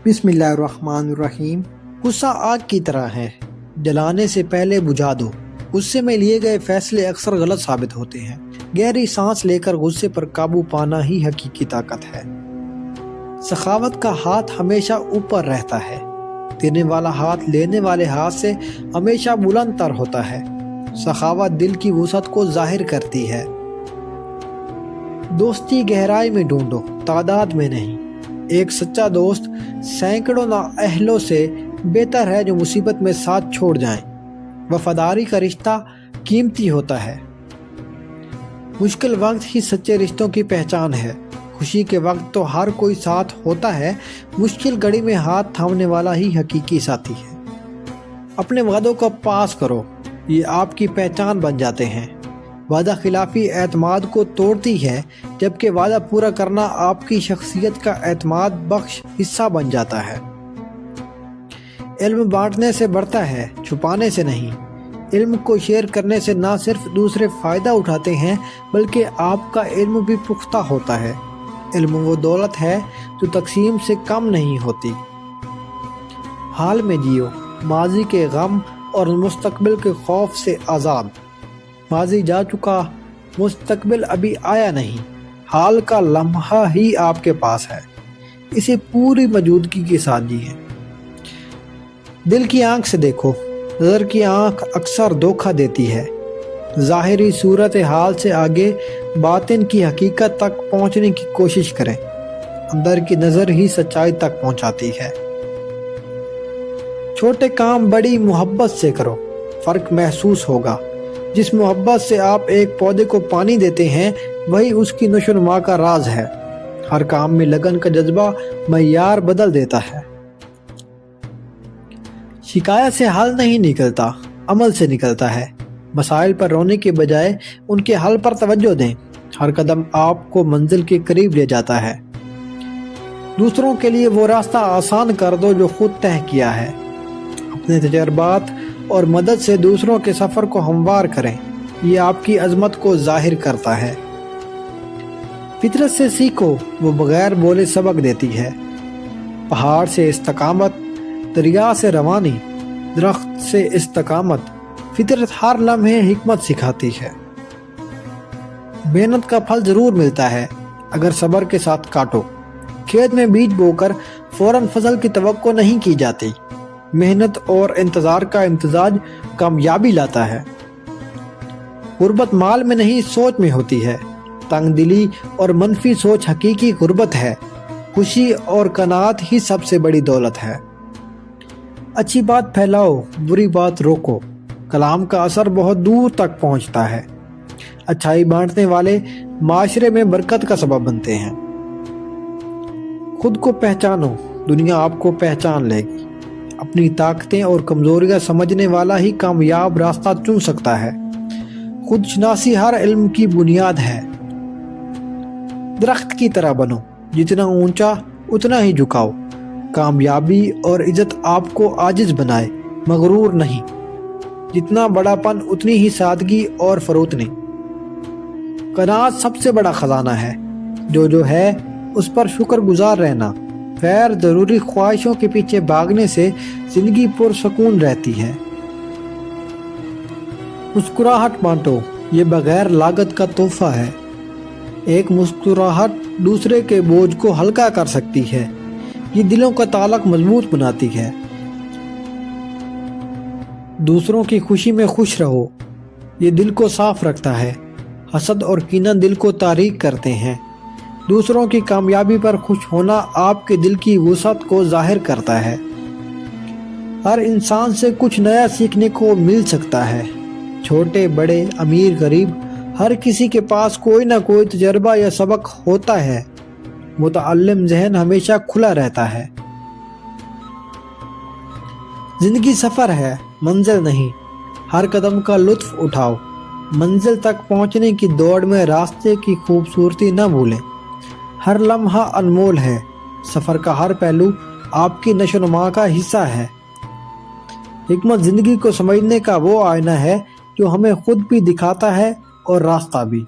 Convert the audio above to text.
बिस्मिल्लाहिर्रहमानिर्रहीम। गुस्सा आग की तरह है, जलाने से पहले बुझा दो। गुस्से में लिए गए फैसले अक्सर गलत साबित होते हैं। गहरी सांस लेकर गुस्से पर काबू पाना ही हकीकी ताकत है। सखावत का हाथ हमेशा ऊपर रहता है। देने वाला हाथ लेने वाले हाथ से हमेशा बुलंद तर होता है। सखावत दिल की वुसअत को जाहिर करती है। दोस्ती गहराई में ढूंढो, तादाद में नहीं। एक सच्चा दोस्त सैकड़ों नाअहलों से बेहतर है जो मुसीबत में साथ छोड़ जाएं। वफादारी का रिश्ता कीमती होता है। मुश्किल वक्त ही सच्चे रिश्तों की पहचान है। खुशी के वक्त तो हर कोई साथ होता है, मुश्किल घड़ी में हाथ थामने वाला ही हकीकी साथी है। अपने वादों को पास करो, ये आपकी पहचान बन जाते हैं। वादा खिलाफी एतमाद को तोड़ती है, जबकि वादा पूरा करना आपकी शख्सियत का एतमाद बख्श हिस्सा बन जाता है। इल्म बांटने से बढ़ता है, छुपाने से नहीं। इल्म को शेयर करने से ना सिर्फ दूसरे फ़ायदा उठाते हैं, बल्कि आपका इल्म भी पुख्ता होता है। इल्म वो दौलत है जो तकसीम से कम नहीं होती। हाल में जियो, माजी के गम और मुस्तकबिल के खौफ से आज़ाद। माजी जा चुका, मुस्तकबिल अभी आया नहीं। हाल का लम्हा ही आपके पास है, इसे पूरी मौजूदगी के साथ जिए। दिल की आंख से देखो, नज़र की आंख अक्सर धोखा देती है। ज़ाहिरी सूरत हाल से आगे बातिन की हकीकत तक पहुंचने की कोशिश करें। अंदर की नज़र ही सच्चाई तक पहुंचाती है। छोटे काम बड़ी मोहब्बत से करो, फ़र्क महसूस होगा। जिस मोहब्बत से आप एक पौधे को पानी देते हैं, वही उसकी नशोनुमा का राज है। हर काम में लगन का जज्बा मय्यार बदल देता है। शिकायत से हल नहीं निकलता, अमल से निकलता है। मसाइल पर रोने के बजाय उनके हल पर तवज्जो दें। हर कदम आपको मंजिल के करीब ले जाता है। दूसरों के लिए वो रास्ता आसान कर दो जो खुद तय किया है। अपने तजर्बात और मदद से दूसरों के सफ़र को हमवार करें, ये आपकी अजमत को जाहिर करता है। फितरत से सीखो, वो बगैर बोले सबक देती है। पहाड़ से इस्तकामत, दरिया से रवानी, दरख्त से इस्तकामत। फितरत हर लम्हे हिकमत सिखाती है। मेहनत का फल ज़रूर मिलता है अगर सब्र के साथ काटो। खेत में बीज बोकर फौरन फसल की तवक्को नहीं की जाती। मेहनत और इंतज़ार का इम्तिजाज कामयाबी लाता है। गुर्बत माल में नहीं, सोच में होती है। तंग दिली और मनफी सोच हकीकी गुर्बत है। खुशी और कनात ही सबसे बड़ी दौलत है। अच्छी बात फैलाओ, बुरी बात रोको। कलाम का असर बहुत दूर तक पहुंचता है। अच्छाई बांटने वाले माशरे में बरकत का सबब बनते हैं। खुद को पहचानो, दुनिया आपको पहचान लेगी। अपनी ताकतें और कमजोरियां समझने वाला ही कामयाब रास्ता चुन सकता है। खुद शनासी हर इल्म की बुनियाद है। दरख्त की तरह बनो, जितना ऊंचा उतना ही झुकाओ। कामयाबी और इज्जत आपको आजिज बनाए, मगरूर नहीं। जितना बड़ापन उतनी ही सादगी और फरोतनी। कनात सबसे बड़ा खजाना है। जो है उस पर शुक्रगुजार रहना। गैर ज़रूरी ख्वाहिशों के पीछे भागने से जिंदगी पुरसकून रहती है। मुस्कुराहट बांटो, ये बगैर लागत का तोहफा है। एक मुस्कुराहट दूसरे के बोझ को हल्का कर सकती है। ये दिलों का ताल्लुक मजबूत बनाती है। दूसरों की खुशी में खुश रहो, ये दिल को साफ रखता है। हसद और कीना दिल को तारीक करते हैं। दूसरों की कामयाबी पर खुश होना आपके दिल की वुसअत को जाहिर करता है। हर इंसान से कुछ नया सीखने को मिल सकता है। छोटे बड़े, अमीर गरीब, हर किसी के पास कोई ना कोई तजर्बा या सबक होता है। मुतअल्लिम ज़हन हमेशा खुला रहता है। जिंदगी सफ़र है, मंजिल नहीं। हर कदम का लुत्फ उठाओ। मंजिल तक पहुंचने की दौड़ में रास्ते की खूबसूरती न भूलें। हर लम्हा अनमोल है। सफ़र का हर पहलू आपकी नशोनुमा का हिस्सा है। हिकमत ज़िंदगी को समझने का वो आईना है जो हमें खुद भी दिखाता है और रास्ता भी।